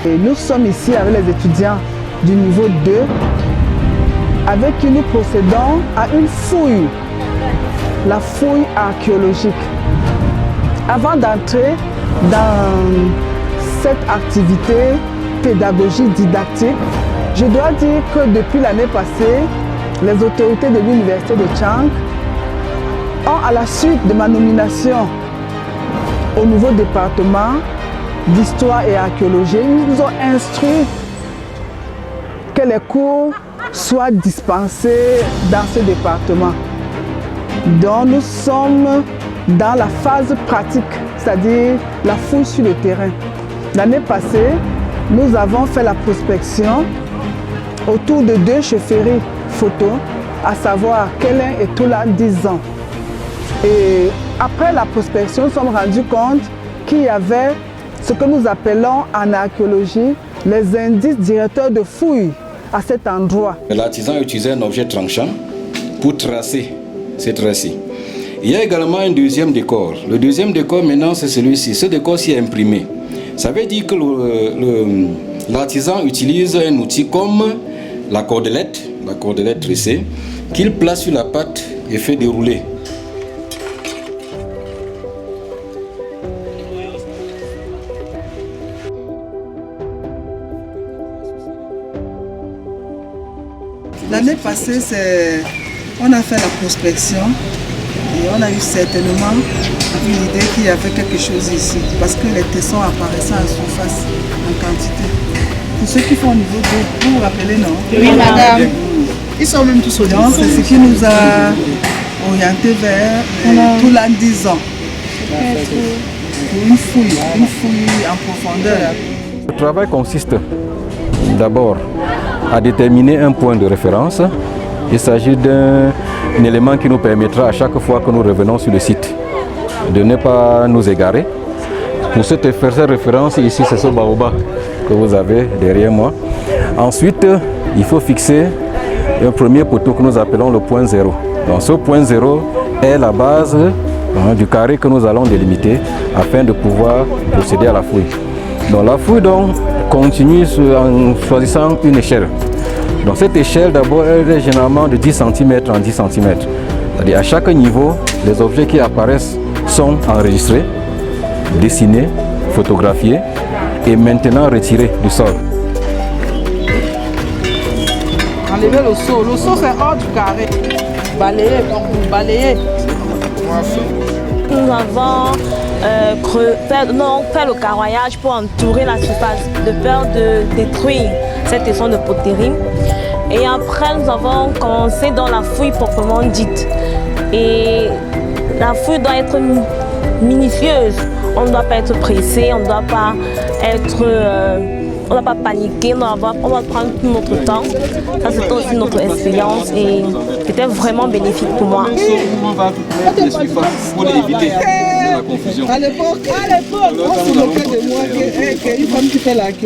Et nous sommes ici avec les étudiants du niveau 2, avec qui nous procédons à une fouille, la fouille archéologique. Avant d'entrer dans cette activité pédagogique didactique, je dois dire que depuis l'année passée, les autorités de l'université de Tchang ont, à la suite de ma nomination au nouveau département d'histoire et archéologie, ils nous ont instruit que les cours soient dispensés dans ce département. Donc nous sommes dans la phase pratique, c'est-à-dire la fouille sur le terrain. L'année passée, nous avons fait la prospection autour de 2 chefferies photos, à savoir Kélin et Toula 10 ans. Et après la prospection, nous sommes rendus compte qu'il y avait ce que nous appelons en archéologie les indices directeurs de fouilles à cet endroit. L'artisan utilisait un objet tranchant pour tracer ces tracés. Il y a également un deuxième décor. Le deuxième décor maintenant c'est celui-ci. Ce décor-ci est imprimé. Ça veut dire que l'artisan utilise un outil comme la cordelette tressée, qu'il place sur la pâte et fait dérouler. L'année passée, on a fait la prospection et on a eu certainement l'idée qu'il y avait quelque chose ici parce que les tessons apparaissaient en surface, en quantité. Pour ceux qui font au niveau 2, vous vous rappelez, non? Oui, madame. Ils sont même tous au donc c'est ce qui nous a orientés vers tout l'an 10 ans. Pour une fouille en profondeur. Le travail consiste d'abord à déterminer un point de référence. Il s'agit d'un élément qui nous permettra à chaque fois que nous revenons sur le site de ne pas nous égarer. Pour faire cette référence, ici c'est ce baobab que vous avez derrière moi. Ensuite, il faut fixer un premier poteau que nous appelons le point 0. Donc ce point 0 est la base du carré que nous allons délimiter afin de pouvoir procéder à la fouille. Donc la fouille continue en choisissant une échelle. Donc cette échelle d'abord elle est généralement de 10 cm en 10 cm. C'est-à-dire à chaque niveau, les objets qui apparaissent sont enregistrés, dessinés, photographiés et maintenant retirés du sol. Enlever le seau c'est hors du carré. Balayer, donc vous balayez. Nous avons fait le carroyage pour entourer la surface, de peur de détruire cette tesson de poterie. Et après, nous avons commencé dans la fouille proprement dite. Et la fouille doit être minutieuse. On ne doit pas être pressé, on ne doit pas être... on ne doit pas paniquer, on va prendre tout notre temps. Ça, c'est aussi notre expérience et c'était vraiment bénéfique pour moi. Pour éviter la confusion. À l'époque, on se moquait de moi qu'une femme qui fait la queue.